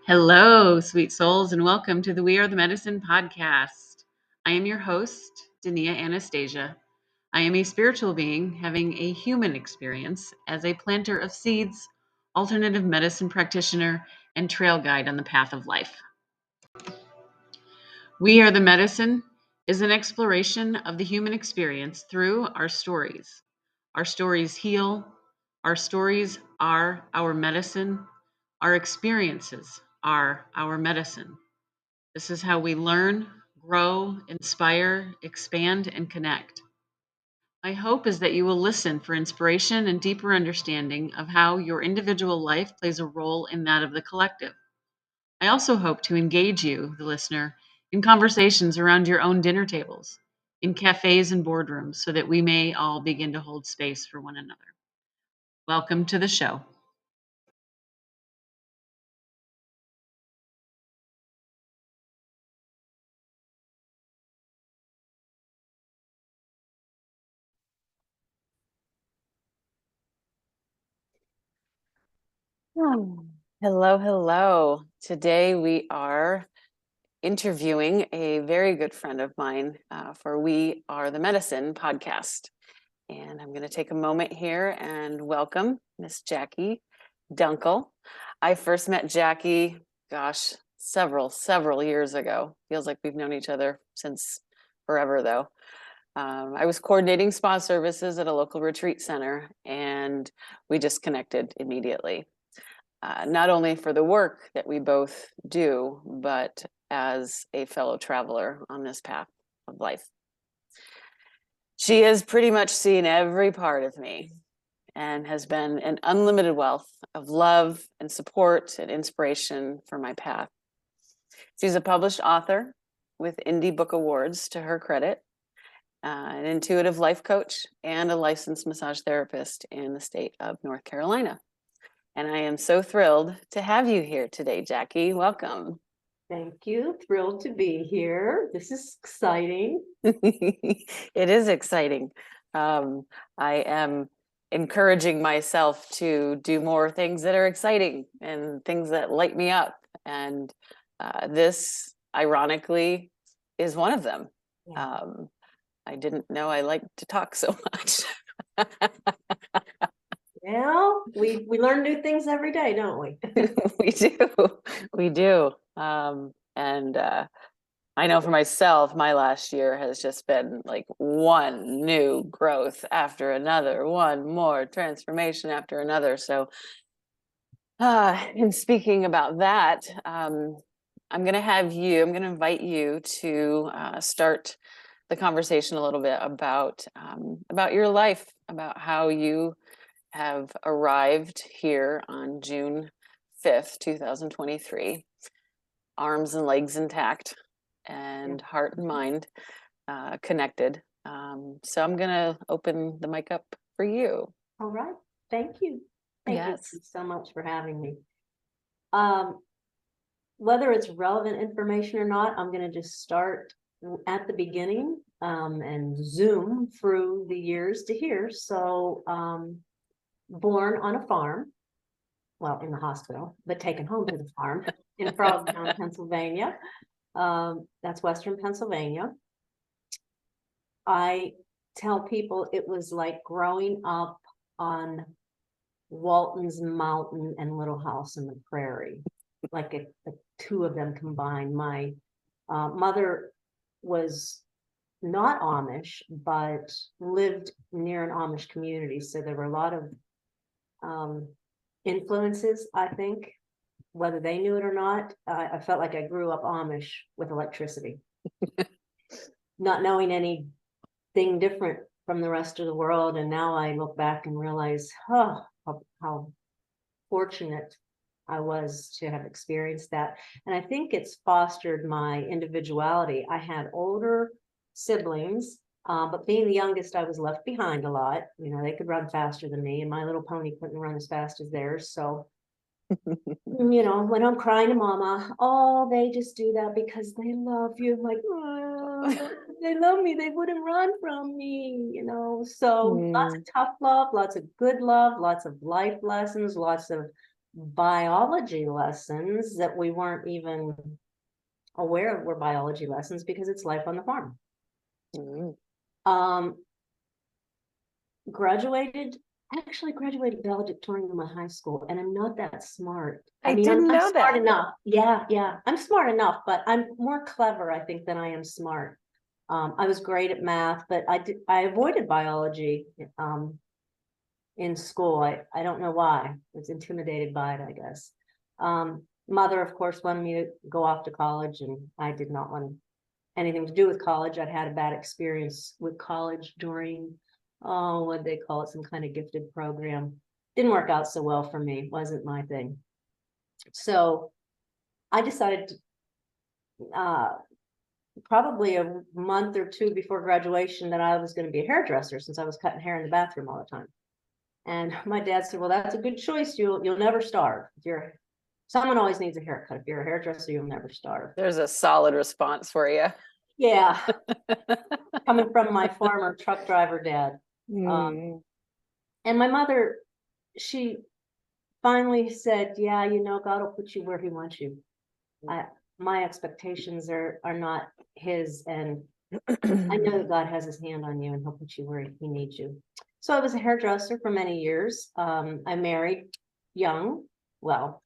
Hello, sweet souls, and welcome to the We Are the Medicine podcast. I am your host, Dania Anastasia. I am a spiritual being having a human experience as a planter of seeds, alternative medicine practitioner, and trail guide on the path of life. We Are the Medicine is an exploration of the human experience through our stories. Our stories heal, our stories are our medicine, our experiences are our medicine. This is how we learn, grow, inspire, expand, and connect. My hope is that you will listen for inspiration and deeper understanding of how your individual life plays a role in that of the collective. I also hope to engage you, the listener, in conversations around your own dinner tables, in cafes and boardrooms, so that we may all begin to hold space for one another. Welcome to the show. Hello, hello. Today we are interviewing a very good friend of mine for We Are the Medicine podcast. And I'm going to take a moment here and welcome Miss Jackie Dunkle. I first met Jackie, several years ago. Feels like we've known each other since forever, though. I was coordinating spa services at a local retreat center, and we just connected immediately. Not only for the work that we both do, but as a fellow traveler on this path of life. She has pretty much seen every part of me and has been an unlimited wealth of love and support and inspiration for my path. She's a published author with Indie Book Awards to her credit, an intuitive life coach, and a licensed massage therapist in the state of North Carolina. And I am so thrilled to have you here today, Jackie. Welcome. Thank you. Thrilled to be here. This is exciting. It is exciting. I am encouraging myself to do more things that are exciting and things that light me up. And this, ironically, is one of them. Yeah. I didn't know I liked to talk so much. Well, we learn new things every day, don't we? We do. And I know for myself, my last year has just been like one new growth after another, one more transformation after another. So, and speaking about that, I'm going to invite you to start the conversation a little bit about your life, about how you have arrived here on June 5th, 2023, arms and legs intact and heart and mind connected. So I'm going to open the mic up for you. All right. Thank you. Thank you so much for having me. Whether it's relevant information or not, I'm going to just start at the beginning and zoom through the years to here. So born on a farm, well, in the hospital, but taken home to the farm in Frogtown, Pennsylvania. That's Western Pennsylvania. I tell people it was like growing up on Walton's Mountain and Little House in the Prairie, like the two of them combined. My mother was not Amish, but lived near an Amish community. So there were a lot of influences, I think, whether they knew it or not. I felt like I grew up Amish with electricity, not knowing anything different from the rest of the world. And now I look back and realize, how fortunate I was to have experienced that. And I think it's fostered my individuality. I had older siblings, but being the youngest, I was left behind a lot. You know, they could run faster than me, and my little pony couldn't run as fast as theirs. So, you know, when I'm crying to mama, oh, they just do that because they love you. I'm like, oh, they love me. They wouldn't run from me, you know. So lots of tough love, lots of good love, lots of life lessons, lots of biology lessons that we weren't even aware were biology lessons, because it's life on the farm. Mm. Graduated valedictorian in my high school, and I'm not that smart. I mean, didn't I'm know smart that. enough. Yeah, I'm smart enough, but I'm more clever, I think, than I am smart. I was great at math, but I avoided biology in school. I don't know why. I was intimidated by it, I guess. Mother, of course, wanted me to go off to college, and I did not want anything to do with college. I'd had a bad experience with college during, what they call it, some kind of gifted program. Didn't work out so well for me. Wasn't my thing. So I decided, probably a month or two before graduation, that I was going to be a hairdresser, since I was cutting hair in the bathroom all the time. And my dad said, well, that's a good choice. You'll never starve. If someone always needs a haircut. If you're a hairdresser, you'll never starve. There's a solid response for you. Yeah. Coming from my former truck driver dad. Mm. And my mother, she finally said, yeah, God will put you where he wants you. My expectations are not his, and I know that God has his hand on you, and he'll put you where he needs you. So I was a hairdresser for many years. I married young. Well,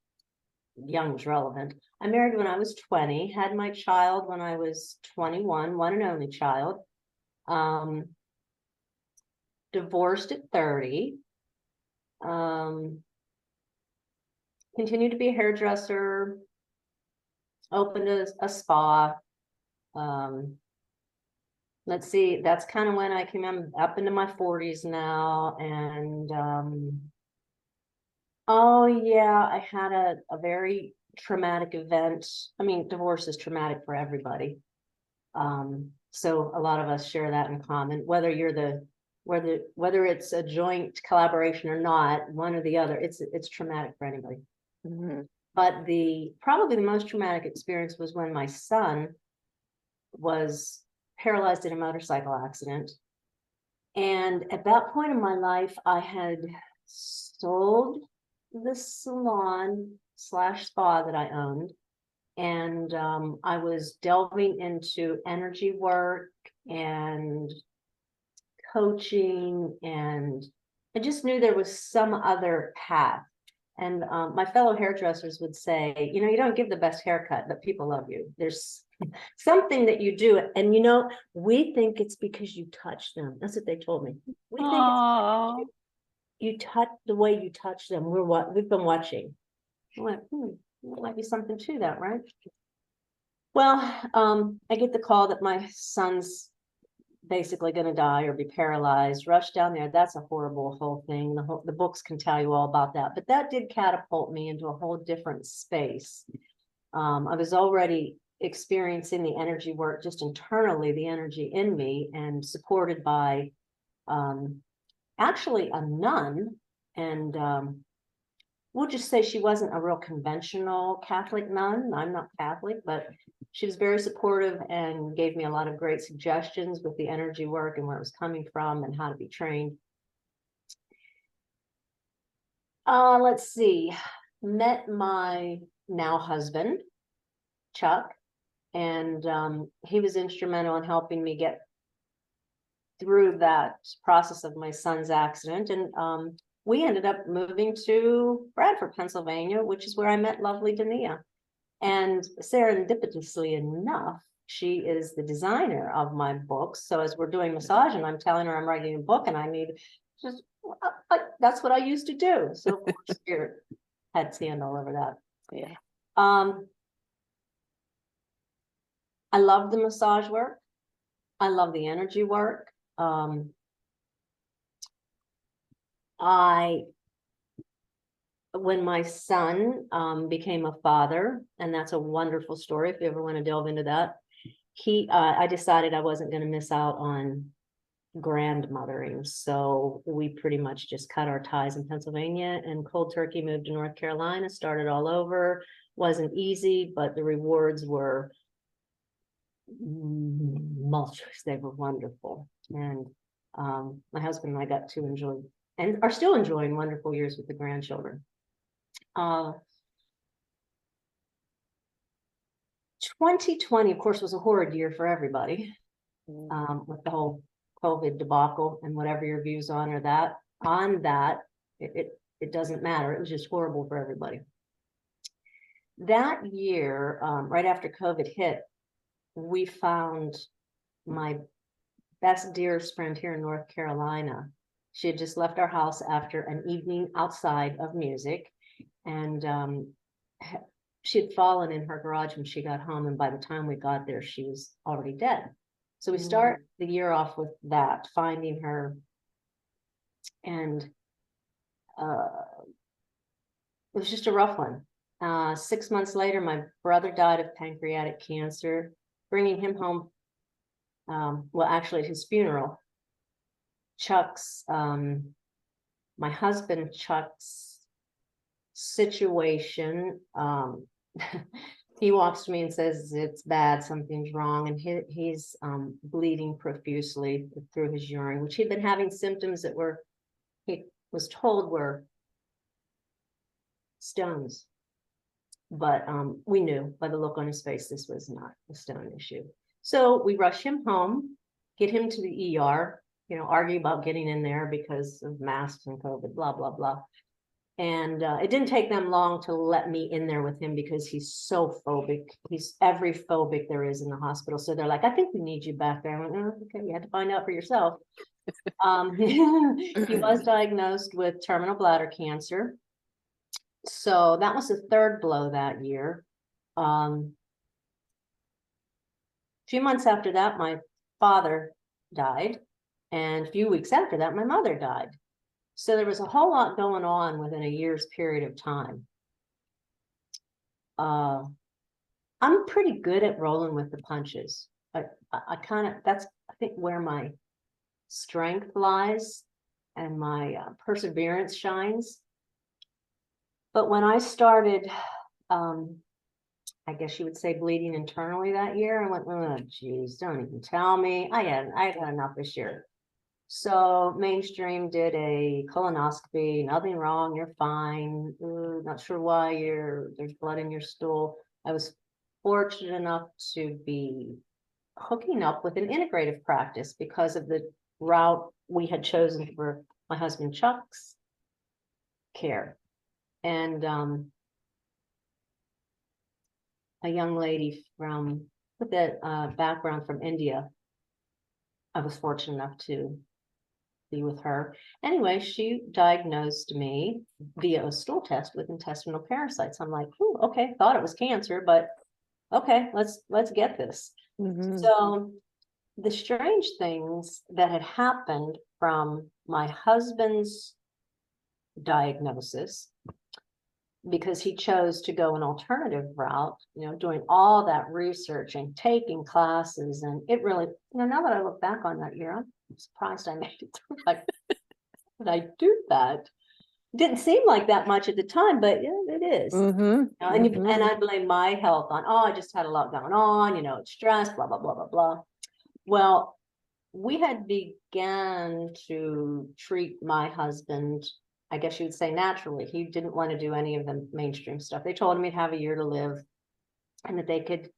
young is relevant. I married when I was 20, had my child when I was 21, one and only child. Divorced at 30. Continued to be a hairdresser, opened a spa. Let's see, that's kind of when I came up into my 40s now. And oh yeah, I had a very traumatic event. I mean, divorce is traumatic for everybody. So a lot of us share that in common, whether it's a joint collaboration or not, one or the other, it's traumatic for anybody. Mm-hmm. But probably the most traumatic experience was when my son was paralyzed in a motorcycle accident. And at that point in my life, I had sold the salon / spa that I owned. And I was delving into energy work and coaching, and I just knew there was some other path. And my fellow hairdressers would say, you don't give the best haircut, but people love you. There's something that you do. And we think it's because you touch them. That's what they told me. We think it's because you touch the way you touch them. We've been watching. I went, there might be something to that, right? Well, I get the call that my son's basically going to die or be paralyzed. Rush down there. That's a horrible whole thing. The books can tell you all about that. But that did catapult me into a whole different space. I was already experiencing the energy work just internally, the energy in me, and supported by actually a nun. And we'll just say she wasn't a real conventional Catholic nun. I'm not Catholic, but she was very supportive and gave me a lot of great suggestions with the energy work and where it was coming from and how to be trained. Let's see. Met my now husband, Chuck, and he was instrumental in helping me get through that process of my son's accident. And we ended up moving to Bradford, Pennsylvania, which is where I met lovely Dania. And serendipitously enough, she is the designer of my books. So as we're doing massage and I'm telling her I'm writing a book and I need just, that's what I used to do. So of course, Spirit had its hand all over that. Yeah. I love the massage work. I love the energy work. When my son became a father, and that's a wonderful story if you ever want to delve into that, I decided I wasn't going to miss out on grandmothering. So we pretty much just cut our ties in Pennsylvania and cold turkey moved to North Carolina, started all over. Wasn't easy, but the rewards were multiple. They were wonderful. And my husband and I got to enjoy and are still enjoying wonderful years with the grandchildren. Uh, 2020, of course, was a horrid year for everybody, with the whole COVID debacle and whatever your views on that, it doesn't matter. It was just horrible for everybody. That year, right after COVID hit, we found my best dearest friend here in North Carolina. She had just left our house after an evening outside of music, and she had fallen in her garage when she got home, and by the time we got there, she was already dead. So we start the year off with that, finding her, and it was just a rough one. 6 months later, my brother died of pancreatic cancer, bringing him home. Well, actually, at his funeral, Chuck's, my husband Chuck's situation, he walks to me and says, it's bad, something's wrong. And he's bleeding profusely through his urine, which he'd been having symptoms that he was told were stones. But we knew by the look on his face, this was not a stone issue. So we rush him home, get him to the ER, argue about getting in there because of masks and COVID, blah, blah, blah. And it didn't take them long to let me in there with him because he's so phobic. He's every phobic there is in the hospital. So they're like, I think we need you back there. I went, oh, okay, you had to find out for yourself. He was diagnosed with terminal bladder cancer. So that was the third blow that year. A few months after that, my father died. And a few weeks after that, my mother died. So there was a whole lot going on within a year's period of time. I'm pretty good at rolling with the punches. I kind of, that's, I think, where my strength lies and my perseverance shines. But when I started, I guess you would say, bleeding internally that year, I went, oh, geez, don't even tell me. I had enough this year. So Mainstream did a colonoscopy, nothing wrong, you're fine. Not sure why there's blood in your stool. I was fortunate enough to be hooking up with an integrative practice because of the route we had chosen for my husband Chuck's care. And a young lady with a background from India, I was fortunate enough to be with her. Anyway, she diagnosed me via a stool test with intestinal parasites. I'm like, okay, thought it was cancer, but okay, let's get this. So the strange things that had happened from my husband's diagnosis, because he chose to go an alternative route, doing all that research and taking classes. And it really, now that I look back on that year, I'm surprised I made it through. Like, did I do that? It didn't seem like that much at the time, but yeah, it is. And I blame my health on, I just had a lot going on, it's stress, blah, blah, blah, blah, blah. Well, we had began to treat my husband, I guess you would say, naturally. He didn't want to do any of the mainstream stuff. They told him he'd have a year to live and that they could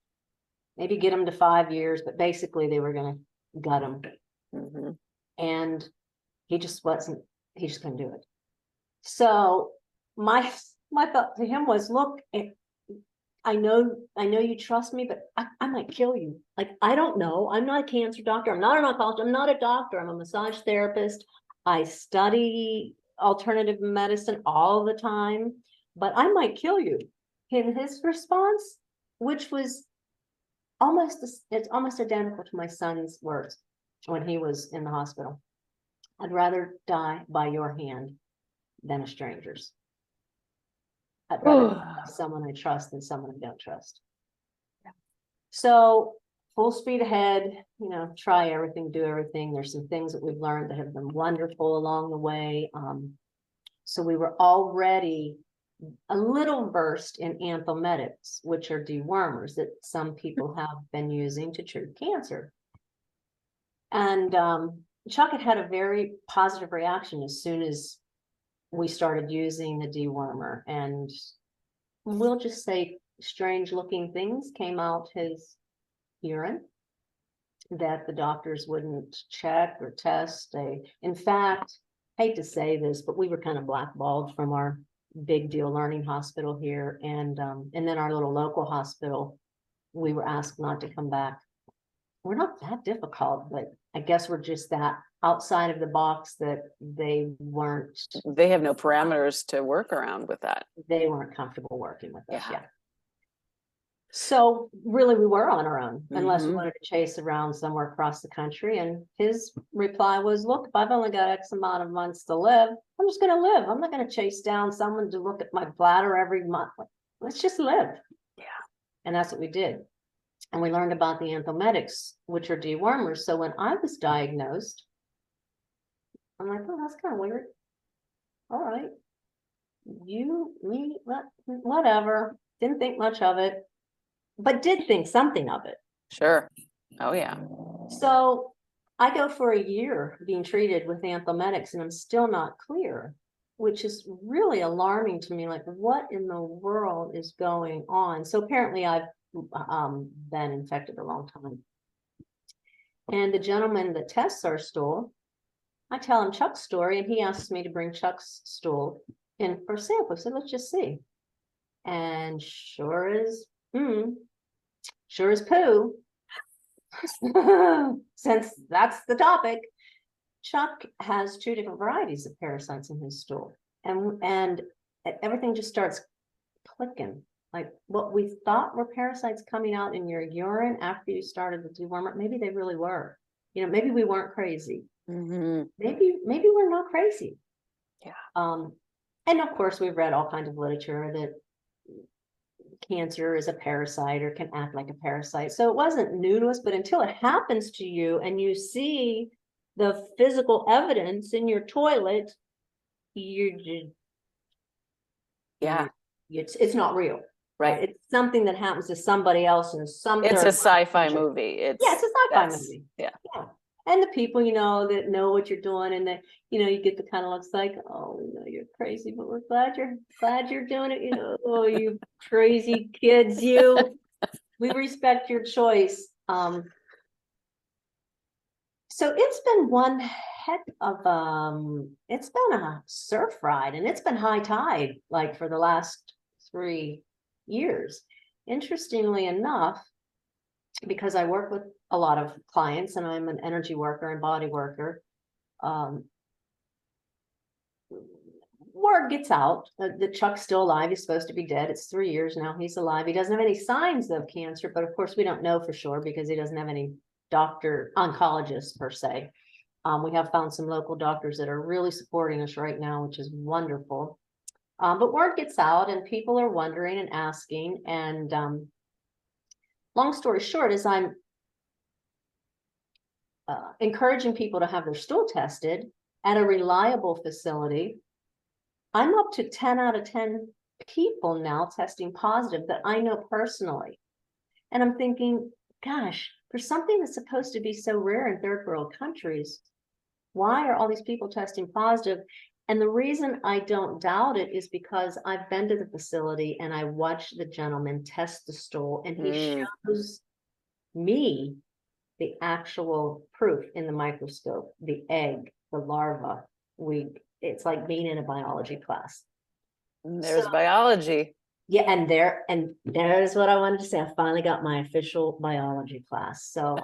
maybe get him to 5 years, but basically they were going to gut him. And he just couldn't do it. So my thought to him was, look, I know you trust me, but I might kill you. Like, I don't know. I'm not a cancer doctor. I'm not an oncologist. I'm not a doctor. I'm a massage therapist. I study alternative medicine all the time, but I might kill you. And his response, which was it's almost identical to my son's words when he was in the hospital. I'd rather die by your hand than a stranger's. I'd rather have someone I trust than someone I don't trust. So full speed ahead, try everything, do everything. There's some things that we've learned that have been wonderful along the way. So we were already a little versed in anthometics, which are dewormers that some people have been using to treat cancer. And Chuck had a very positive reaction as soon as we started using the dewormer, and we'll just say strange looking things came out his urine that the doctors wouldn't check or test. In fact, hate to say this, but we were kind of blackballed from our big deal learning hospital here, and then our little local hospital, we were asked not to come back. We're not that difficult, but I guess we're just that outside of the box that they have no parameters to work around with that. They weren't comfortable working with us. Yeah. So really we were on our own, unless we wanted to chase around somewhere across the country. And his reply was, look, if I've only got X amount of months to live, I'm just going to live. I'm not going to chase down someone to look at my bladder every month. Let's just live. Yeah. And that's what we did. And we learned about the anthometics, which are dewormers. So when I was diagnosed, I'm like, oh, that's kind of weird. All right. Me, whatever. Didn't think much of it, but did think something of it. Sure. Oh, yeah. So I go for a year being treated with anthometics, and I'm still not clear, which is really alarming to me. Like, what in the world is going on? So apparently I've been infected a long time. And the gentleman that tests our stool, I tell him Chuck's story, and he asks me to bring Chuck's stool in for a sample. So let's just see. And sure as poo, since that's the topic, Chuck has 2 different varieties of parasites in his stool. And everything just starts clicking. Like, what we thought were parasites coming out in your urine after you started the dewormer, maybe they really were. You know, maybe we weren't crazy. Maybe we're not crazy. Yeah. And of course, we've read all kinds of literature that cancer is a parasite or can act like a parasite. So it wasn't new to us, but until it happens to you and you see the physical evidence in your toilet, it's not real. Right. It's something that happens to somebody else in some. It's a sci-fi movie. It's a sci-fi movie. Yeah. And the people, that know what you're doing, and that, you get the kind of looks like, oh, we know you're crazy, but we're glad you're doing it. Oh, you crazy kids, you. We respect your choice. So it's been one heck of it's been a surf ride, and it's been high tide like for the last 3 years. Interestingly enough, because I work with a lot of clients and I'm an energy worker and body worker, word gets out that Chuck's still alive. He's supposed to be dead. It's 3 years now. He's alive. He doesn't have any signs of cancer, but of course we don't know for sure because he doesn't have any oncologists per se. We have found some local doctors that are really supporting us right now, which is wonderful. But word gets out and people are wondering and asking. And long story short is I'm encouraging people to have their stool tested at a reliable facility. I'm up to 10 out of 10 people now testing positive that I know personally. And I'm thinking, gosh, for something that's supposed to be so rare in third world countries, why are all these people testing positive? And the reason I don't doubt it is because I've been to the facility and I watched the gentleman test the stool, and he shows me the actual proof in the microscope, the egg, the larva. It's like being in a biology class. There's biology. Yeah, and there's what I wanted to say. I finally got my official biology class. So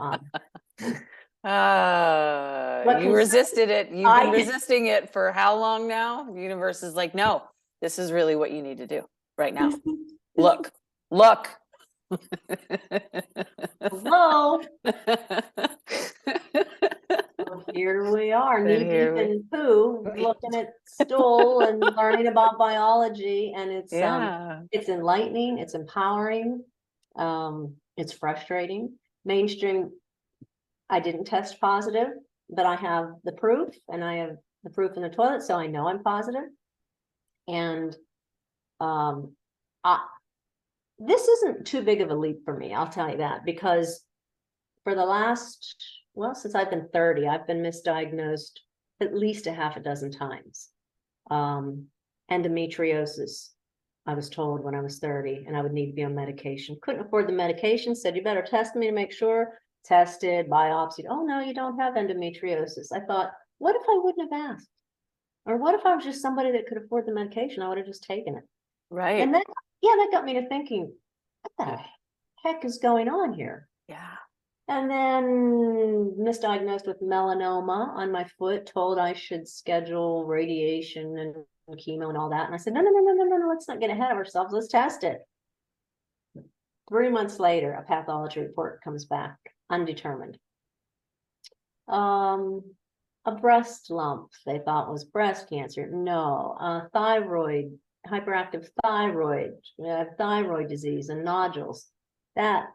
you resisted it. You've been resisting it for how long now? The universe is like, no, this is really what you need to do right now. Look. Hello. Well, here we are, knee deep in poo, looking at stool and learning about biology, and it's enlightening, it's empowering, it's frustrating. Mainstream, I didn't test positive, but I have the proof, and I have the proof in the toilet, so I know I'm positive. And this isn't too big of a leap for me, I'll tell you that, because for the last, since I've been 30, I've been misdiagnosed at least a half a dozen times. Endometriosis, I was told when I was 30, and I would need to be on medication. Couldn't afford the medication, said, you better test me to make sure. Tested, biopsied. Oh, no, you don't have endometriosis. I thought, what if I wouldn't have asked? Or what if I was just somebody that could afford the medication? I would have just taken it. Right. And then, yeah, that got me to thinking, what the heck is going on here? Yeah. And then misdiagnosed with melanoma on my foot, told I should schedule radiation and chemo and all that. And I said, no, let's not get ahead of ourselves. Let's test it. 3 months later, a pathology report comes back, undetermined. A breast lump they thought was breast cancer. No, thyroid, hyperactive thyroid, thyroid disease and nodules. That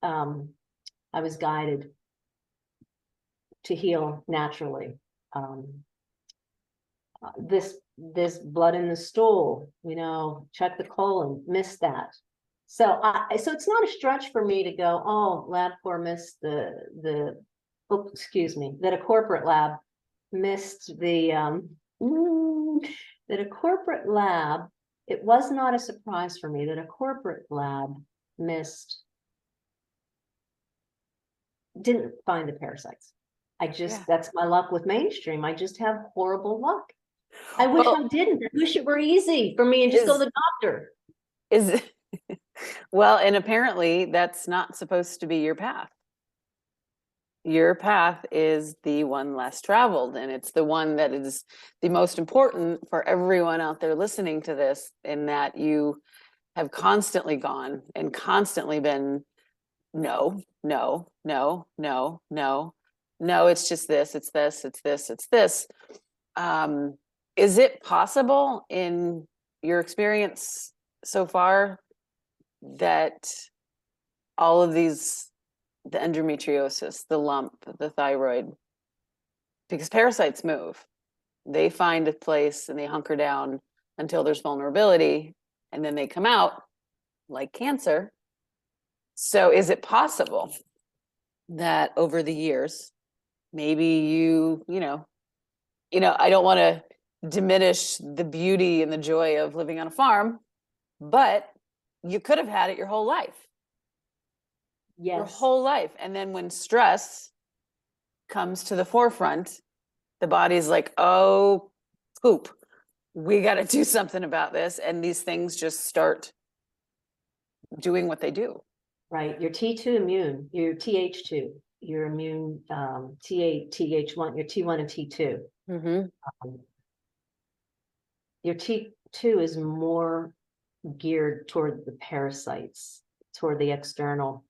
I was guided to heal naturally. This blood in the stool, check the colon, missed that. So it's not a stretch for me to go, oh, LabCorp missed that a corporate lab missed that a corporate lab, it was not a surprise for me that a corporate lab didn't find the parasites. That's my luck with mainstream. I just have horrible luck. I wish I didn't. I wish it were easy for me and just go to the doctor. Well, and apparently that's not supposed to be your path. Your path is the one less traveled, and it's the one that is the most important for everyone out there listening to this, in that you have constantly gone and constantly been, no, it's just this, it's this, it's this, it's this. Is it possible in your experience so far that all of these, the endometriosis, the lump, the thyroid, because parasites move, they find a place and they hunker down until there's vulnerability, and then they come out like cancer. So is it possible that over the years, maybe you know, I don't want to diminish the beauty and the joy of living on a farm, but you could have had it your whole life. Yes. Your whole life. And then when stress comes to the forefront, the body's like, oh, poop, we got to do something about this. And these things just start doing what they do. Right. Your T2 immune, your TH2, your immune, TH1, your T1 and T2. Mm-hmm. Your T2 is more geared toward the parasites, toward the external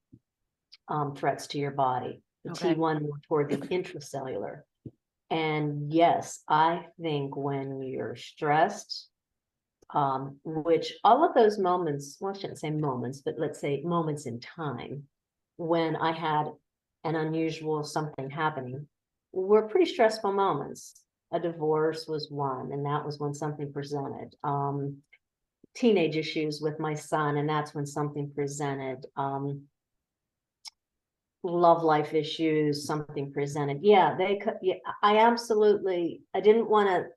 threats to your body. The T1 more toward the intracellular. And yes, I think when you're stressed, which all of those moments, well, I shouldn't say moments, but let's say moments in time, when I had an unusual something happening, were pretty stressful moments. A divorce was one, and that was when something presented. Teenage issues with my son, and that's when something presented. Love life issues, something presented. Yeah, they could. Yeah, I didn't want to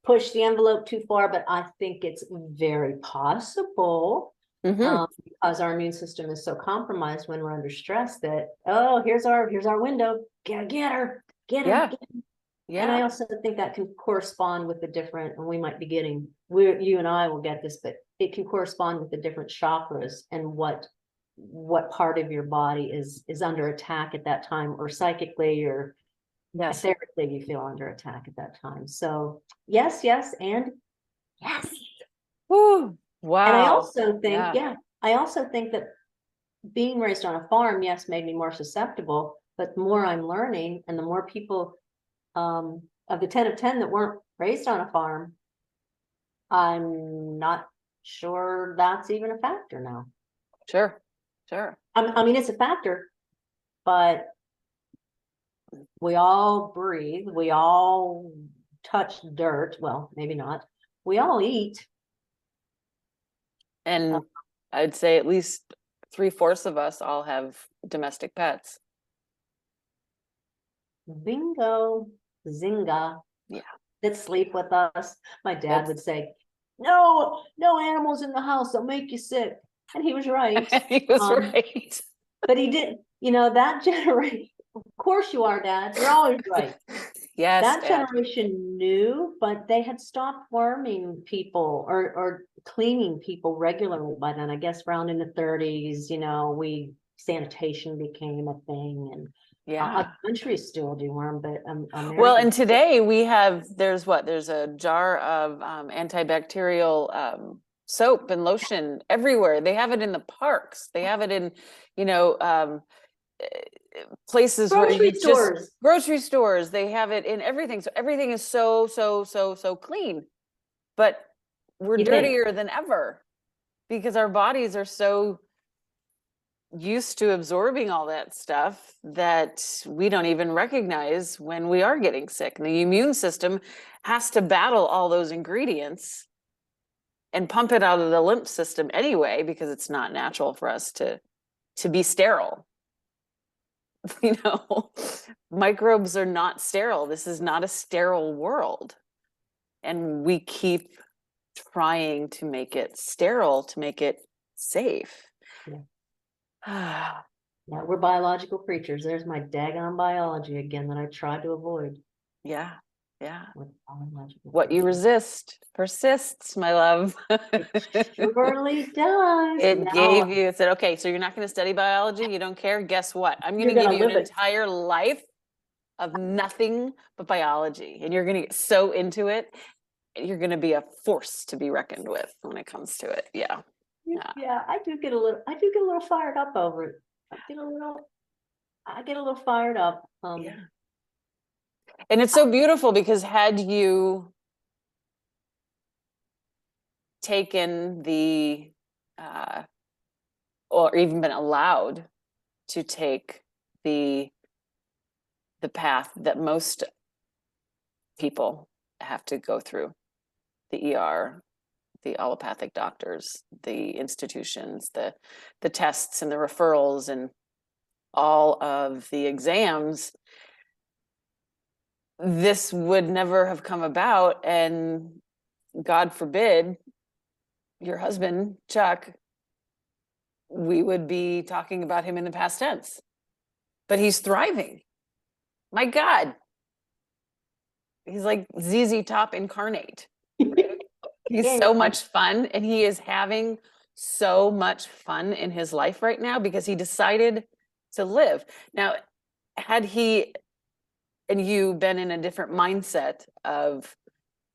push the envelope too far, but I think it's very possible, because our immune system is so compromised when we're under stress that, oh, here's our window, get her. Yeah. And I also think that can correspond with the different, and we might be getting, you and I will get this, but it can correspond with the different chakras and what part of your body is under attack at that time, or psychically, or ethically you feel under attack at that time. So yes, and yes. Woo, wow. And I also think that being raised on a farm, yes, made me more susceptible, but the more I'm learning, and the more people of the 10 of 10 that weren't raised on a farm, I'm not sure that's even a factor now. Sure. I mean, it's a factor, but we all breathe, we all touch dirt. Well, maybe not. We all eat. And I'd say at least 3/4 of us all have domestic pets. Bingo, zinga. Yeah. that sleep with us. My dad That's would say, no, no animals in the house, they'll make you sick. And he was right. he was Um, right. but he didn't, that generation, of course you are, Dad. You're always right. Yes, That Dad. generation knew, but they had stopped worming people or cleaning people regularly by then. I guess around in the 30s, we sanitation became a thing, and Yeah. countries still do worm, but Well, Americans. and today there's a jar of antibacterial soap and lotion everywhere. They have it in the parks. They have it in, you know, eh, places where Grocery you just stores. grocery stores. They have it in everything. So everything is so clean. But we're You think? dirtier than ever because our bodies are so used to absorbing all that stuff that we don't even recognize when we are getting sick. And the immune system has to battle all those ingredients and pump it out of the lymph system anyway, because it's not natural for us to be sterile. You know, microbes are not sterile. This is not a sterile world. And we keep trying to make it sterile, to make it safe. Yeah. Yeah, we're biological creatures. There's my daggone biology again that I tried to avoid. Yeah, yeah. We're biological What you creatures. resist persists, my love. It surely does. It Now gave you, it said, okay, so you're not going to study biology. You don't care. Guess what? I'm going you're to give gonna you an live it. entire life of nothing but biology. And you're going to get so into it. You're going to be a force to be reckoned with when it comes to it. Yeah. Yeah. Yeah, I do get a little fired up over it. I get a little fired up. Yeah. And it's so beautiful because had you taken the, or even been allowed to take the path that most people have to go through, the ER, the allopathic doctors, the institutions, the tests and the referrals and all of the exams, this would never have come about. And God forbid, your husband, Chuck, we would be talking about him in the past tense. But he's thriving. My God. He's like ZZ Top incarnate. Right? He's Yeah, so much fun, and he is having so much fun in his life right now because he decided to live. Now, had he and you been in a different mindset of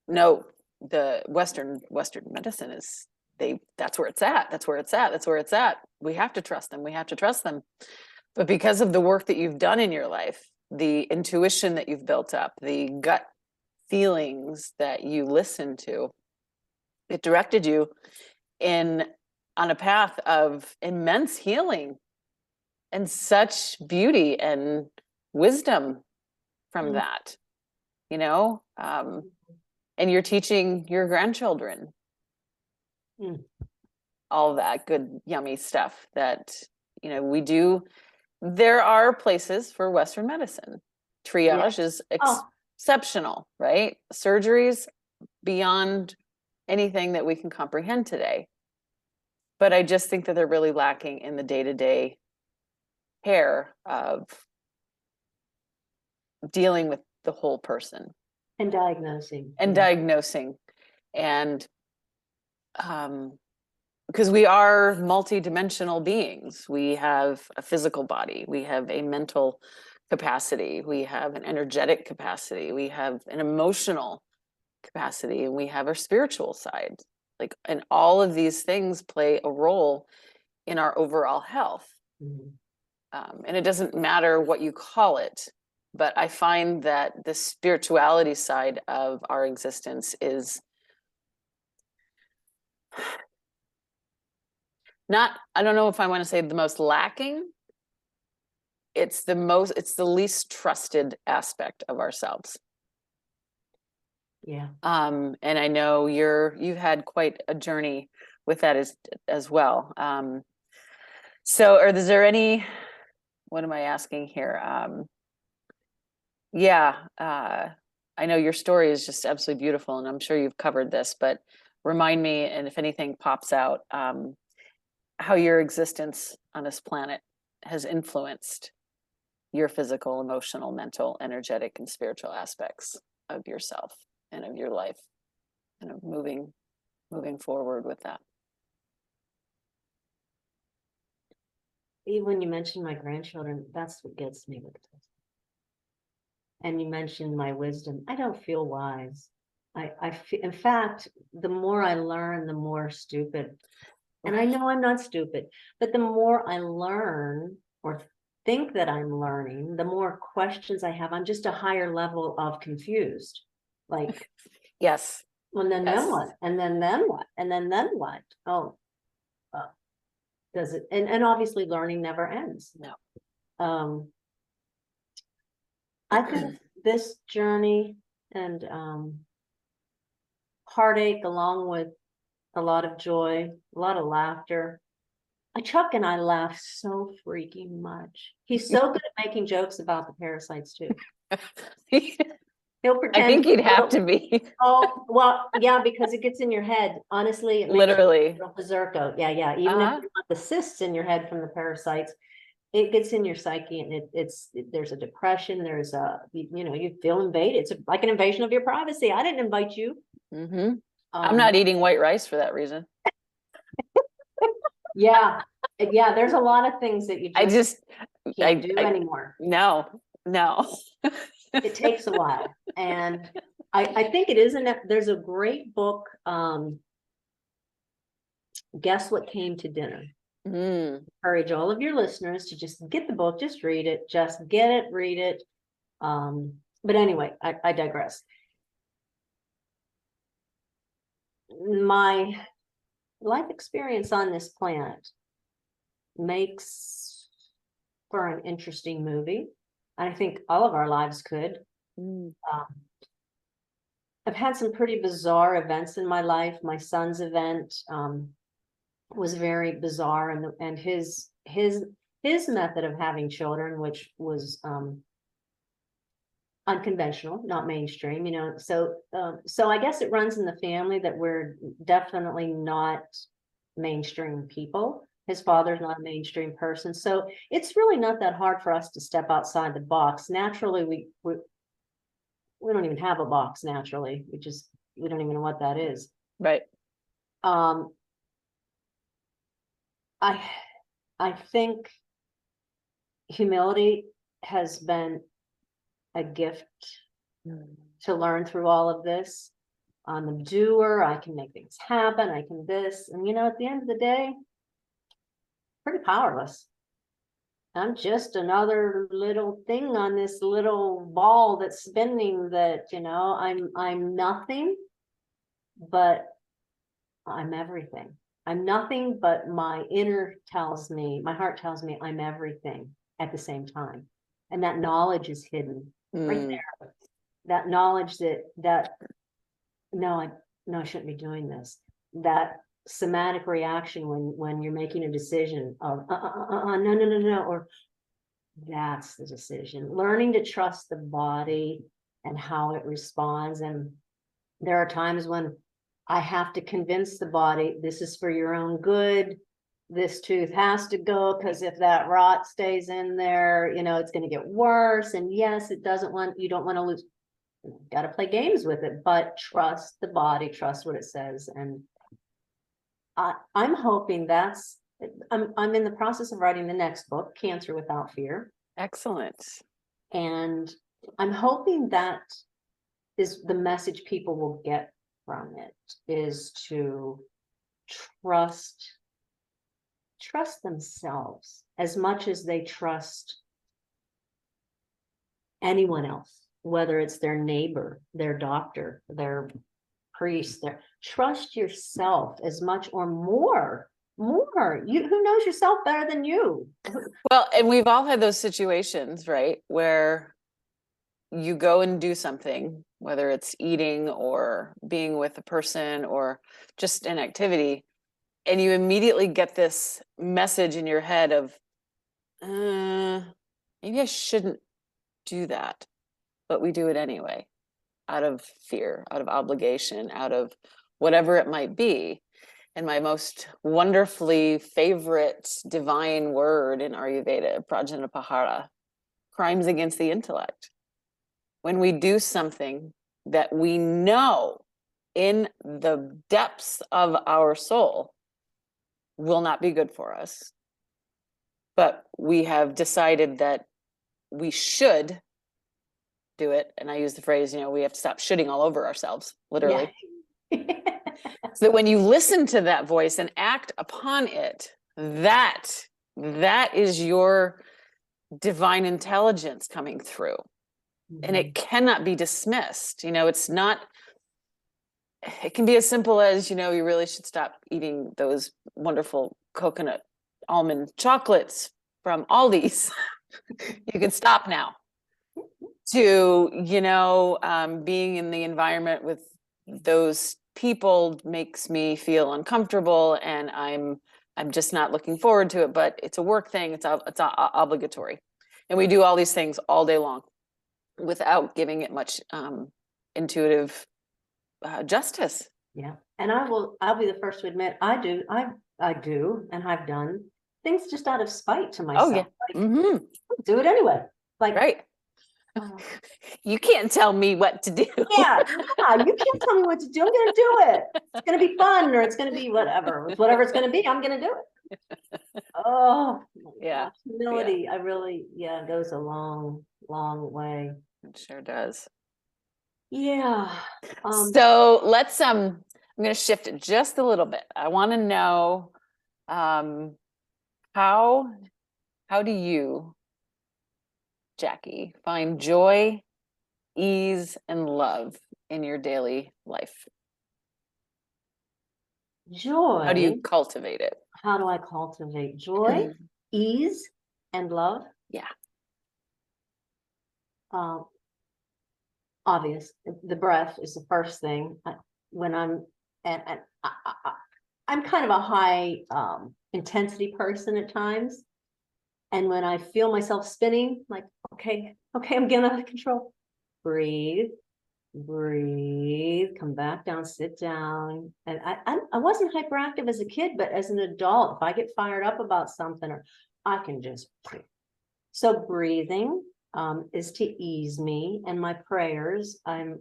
no, the Western medicine is that's where it's at. That's where it's at. That's where it's at. We have to trust them. We have to trust them. But because of the work that you've done in your life, the intuition that you've built up, the gut feelings that you listen to, it directed you in on a path of immense healing and such beauty and wisdom from Mm. that, you know, and you're teaching your grandchildren Mm. all that good yummy stuff that we do. There are places for Western medicine. Yeah. Triage is Oh, exceptional, right? Surgeries beyond anything that we can comprehend today. But I just think that they're really lacking in the day-to-day care of dealing with the whole person and diagnosing. and Yeah. diagnosing. And because we are multi-dimensional beings, we have a physical body, we have a mental capacity, we have an energetic capacity, we have an emotional capacity, and we have our spiritual side. Like, and all of these things play a role in our overall health. Mhm. And it doesn't matter what you call it, but I find that the spirituality side of our existence is not, I don't know if I want to say the most lacking. It's the least trusted aspect of ourselves. Yeah. And I know you've had quite a journey with that as well. So, or is there any, what am I asking here? Yeah. I know your story is just absolutely beautiful, and I'm sure you've covered this, but remind me, and if anything pops out, how your existence on this planet has influenced your physical, emotional, mental, energetic, and spiritual aspects of yourself and of your life, and of moving forward with that. Even when you mention my grandchildren, that's what gets me with this. And you mentioned my wisdom. I don't feel wise. In fact, the more I learn, the more stupid. And I know I'm not stupid, but the more I learn or think that I'm learning, the more questions I have. I'm just a higher level of confused. Like, Yes. well, then Yes. what? And then what? And then what? Oh, does it? And obviously learning never ends. No. I think this journey and heartache, along with a lot of joy, a lot of laughter. Chuck and I laugh so freaking much. He's so good at making jokes about the parasites too. He'll I pretend. think you'd have to be. Oh, well, yeah, because it gets in your head. Honestly, it makes Literally. you berserko. Yeah, yeah. Even if you want the cysts in your head from the parasites, it gets in your psyche, and there's a depression. There's you feel invaded. It's like an invasion of your privacy. I didn't invite you. Mm-hmm. I'm not eating white rice for that reason. Yeah, yeah. There's a lot of things that you can't do anymore. No. It takes a while, and I think it isn't. There's a great book. Guess What Came to Dinner. Encourage all of your listeners to just get the book, just read it, just get it, read it. But anyway, I digress. My life experience on this planet makes for an interesting movie. I think all of our lives could. I've had some pretty bizarre events in my life. My son's event was very bizarre, and his method of having children, which was unconventional, not mainstream, so I guess it runs in the family that we're definitely not mainstream people. His father's not a mainstream person, so it's really not that hard for us to step outside the box. Naturally, we don't even have a box naturally. We don't even know what that is. Right. I think humility has been a gift to learn through all of this. I'm a doer. I can make things happen. I can this. And, at the end of the day, pretty powerless. I'm just another little thing on this little ball that's spinning that, I'm nothing, but I'm everything. I'm nothing, but my heart tells me I'm everything at the same time. And that knowledge is hidden right there. That knowledge that no, I shouldn't be doing this. That somatic reaction when you're making a decision of no, or that's the decision. Learning to trust the body and how it responds. And there are times when I have to convince the body, this is for your own good. This tooth has to go, because if that rot stays in there, it's going to get worse. And yes, you don't want to lose. Got to play games with it, but trust the body, trust what it says. And I'm hoping I'm in the process of writing the next book, Cancer Without Fear. Excellent. And I'm hoping that is the message people will get from it, is to trust themselves as much as they trust anyone else, whether it's their neighbor, their doctor, their priest. Trust yourself as much or more. Who knows yourself better than you? Well, and we've all had those situations, right, where you go and do something, whether it's eating or being with a person or just an activity, and you immediately get this message in your head of, maybe I shouldn't do that, but we do it anyway. out of fear, out of obligation, out of whatever it might be. And my most wonderfully favorite divine word in Ayurveda, Prajanapahara, crimes against the intellect. When we do something that we know in the depths of our soul will not be good for us, but we have decided that we should do it. And I use the phrase, we have to stop shitting all over ourselves, literally. Yeah. So that when you listen to that voice and act upon it, that is your divine intelligence coming through. And it cannot be dismissed. It's not, it can be as simple as, you really should stop eating those wonderful coconut almond chocolates from Aldi's. You can stop now. To, being in the environment with those people makes me feel uncomfortable, and I'm just not looking forward to it, but it's a work thing. It's obligatory. And we do all these things all day long without giving it much intuitive justice. Yeah. And I'll be the first to admit, I do, and I've done things just out of spite to myself. Oh, yeah. Like, do it anyway. Like, right. You can't tell me what to do. Yeah, you can't tell me what to do. I'm going to do it. It's going to be fun, or it's going to be whatever. Whatever it's going to be, I'm going to do it. Oh, yeah. Humility, I really, goes a long, long way. It sure does. Yeah. So let's, I'm going to shift it just a little bit. I want to know, how do you, Jackie, find joy, ease, and love in your daily life? Joy. How do you cultivate it? How do I cultivate joy, ease, and love? Yeah. Obvious. The breath is the first thing. When I'm, I'm kind of a high intensity person at times. And when I feel myself spinning, like, okay, I'm getting out of control. Breathe, come back down, sit down. And I wasn't hyperactive as a kid, but as an adult, if I get fired up about something, or I can just. So breathing is to ease me, and my prayers. I'm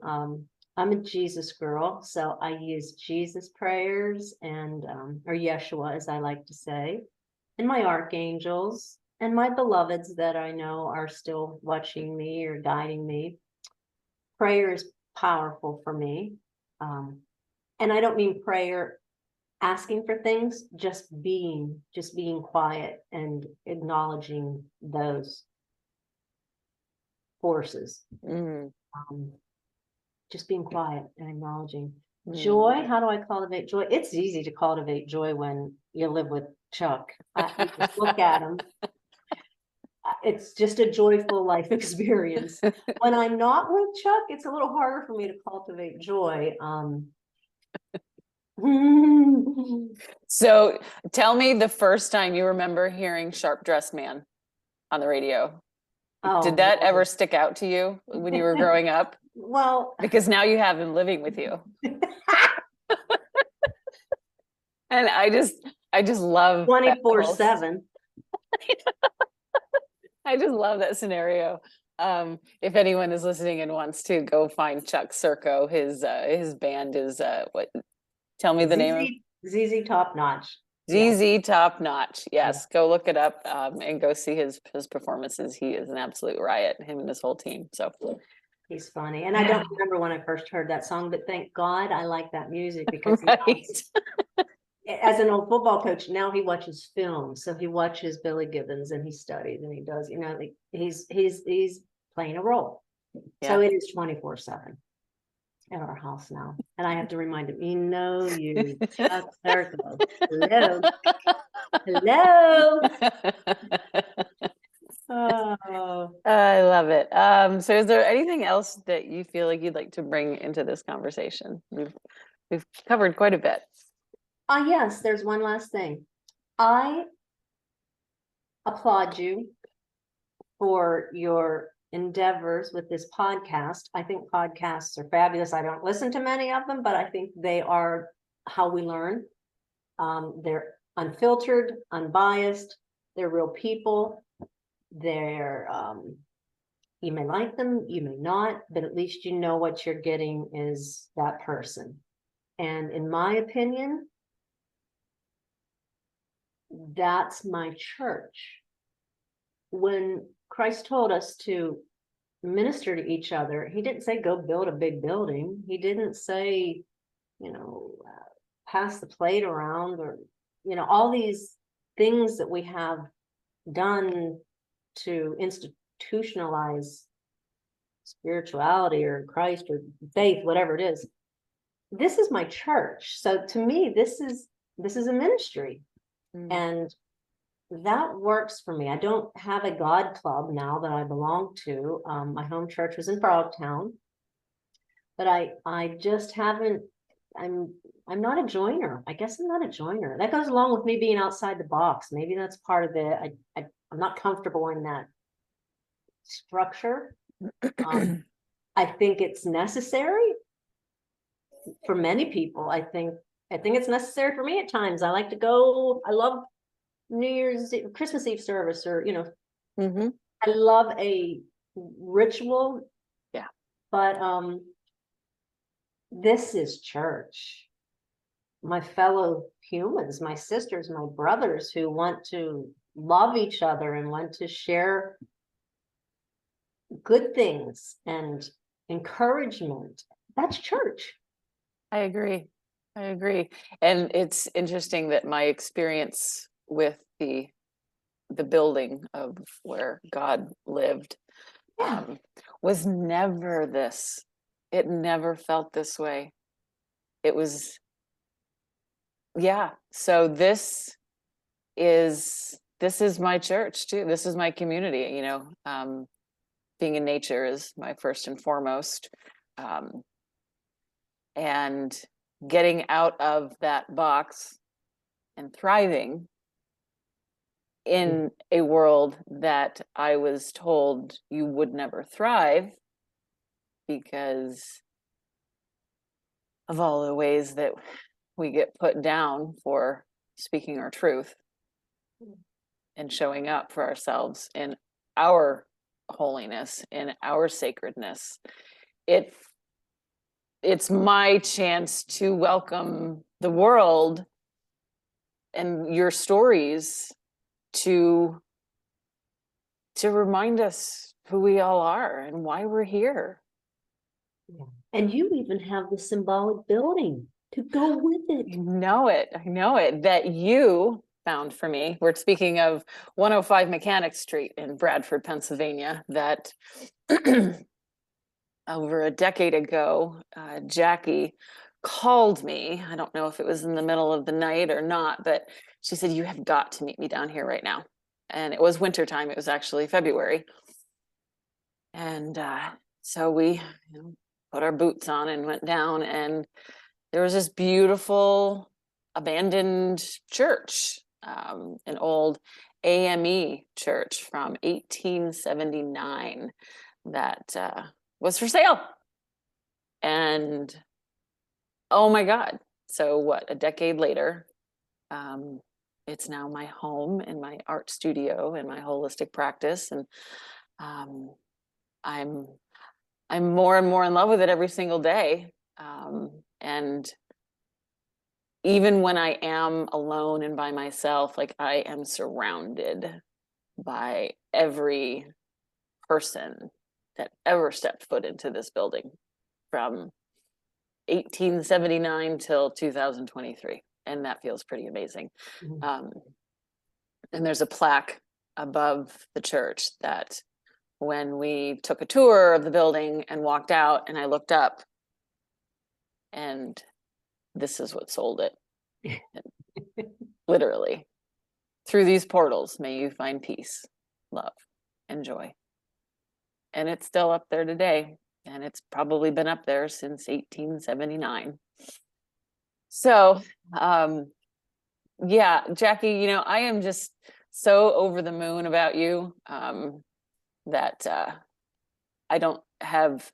a Jesus girl, so I use Jesus prayers and or Yeshua, as I like to say, and my archangels and my beloveds that I know are still watching me or guiding me. Prayer is powerful for me. And I don't mean prayer asking for things, just being quiet and acknowledging those forces. Just being quiet and acknowledging. Joy, how do I cultivate joy? It's easy to cultivate joy when you live with Chuck. You just look at him. It's just a joyful life experience. When I'm not with Chuck, it's a little harder for me to cultivate joy. So tell me the first time you remember hearing Sharp Dressed Man on the radio. Did that ever stick out to you when you were growing up? Well, because now you have him living with you. And I just love 24/7. I just love that scenario. If anyone is listening and wants to go find Chuck Circo, his band is what? Tell me the name of ZZ Top Notch. ZZ Top Notch. Yes, go look it up and go see his performances. He is an absolute riot, him and his whole team. So he's funny. And I don't remember when I first heard that song, but thank God I like that music, because as an old football coach, now he watches film. So he watches Billy Gibbons and he studies and he does, he's playing a role. Yeah. So it is 24/7 at our house now. And I have to remind him, you Chuck Circle. Hello. Hello. Oh, I love it. So is there anything else that you feel like you'd like to bring into this conversation? We've covered quite a bit. Yes, there's one last thing. I applaud you for your endeavors with this podcast. I think podcasts are fabulous. I don't listen to many of them, but I think they are how we learn. They're unfiltered, unbiased, they're real people. They're you may like them, you may not, but at least you know what you're getting is that person. And in my opinion, that's my church. When Christ told us to minister to each other, he didn't say go build a big building. He didn't say, pass the plate around, or all these things that we have done to institutionalize spirituality or Christ or faith, whatever it is. This is my church. So to me, this is a ministry. And that works for me. I don't have a God club now that I belong to. My home church was in Frogtown, but I just haven't. I'm not a joiner. I guess I'm not a joiner. That goes along with me being outside the box. Maybe that's part of it. I'm not comfortable in that structure. I think it's necessary for many people. I think it's necessary for me at times. I like to go. I love New Year's Eve, Christmas Eve service, or I love a ritual. Yeah. But this is church. My fellow humans, my sisters, my brothers who want to love each other and want to share good things and encouragement. That's church. I agree. And it's interesting that my experience with the building of where God lived was never this. It never felt this way. It was, so this is my church too. This is my community, being in nature is my first and foremost. And getting out of that box and thriving in a world that I was told you would never thrive because of all the ways that we get put down for speaking our truth and showing up for ourselves in our holiness, in our sacredness. It's my chance to welcome the world and your stories to remind us who we all are and why we're here. Yeah. And you even have the symbolic building to go with it. I know it, that you found for me. We're speaking of 105 Mechanic Street in Bradford, Pennsylvania, that over a decade ago, Jackie called me. I don't know if it was in the middle of the night or not, but she said, you have got to meet me down here right now. And it was wintertime. It was actually February. And so we put our boots on and went down, and there was this beautiful abandoned church, an old AME church from 1879 that was for sale. And oh my God. So what, a decade later, it's now my home and my art studio and my holistic practice. And I'm more and more in love with it every single day. And even when I am alone and by myself, like I am surrounded by every person that ever stepped foot into this building from 1879 till 2023. And that feels pretty amazing. And there's a plaque above the church that when we took a tour of the building and walked out, and I looked up, and this is what sold it. Literally, through these portals, may you find peace, love, and joy. And it's still up there today. And it's probably been up there since 1879. So, yeah, Jackie, I am just so over the moon about you that I don't have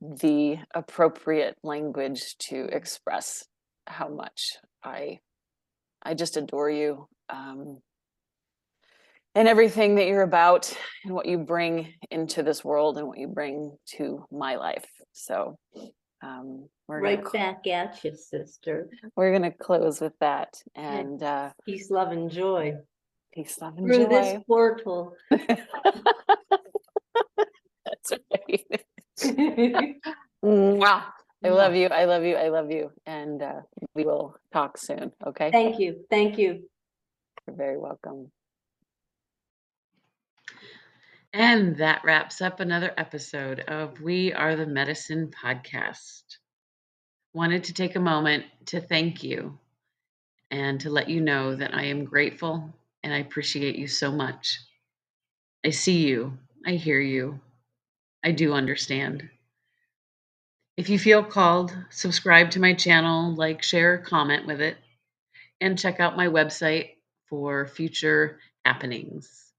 the appropriate language to express how much I just adore you, and everything that you're about and what you bring into this world and what you bring to my life. So Right back at you, sister. we're gonna close with that, and Peace, love, and joy peace, love, and through this joy. portal. That's right. Mwah. I love you. I love you. I love you. And we will talk soon. Okay. Thank you. Thank you. You're very welcome. And that wraps up another episode of We Are the Medicine podcast. Wanted to take a moment to thank you and to let you know that I am grateful and I appreciate you so much. I see you. I hear you. I do understand. If you feel called, subscribe to my channel, like, share, comment with it, and check out my website for future happenings,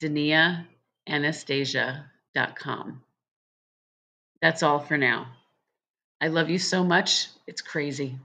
daniaanastasia.com. That's all for now. I love you so much. It's crazy.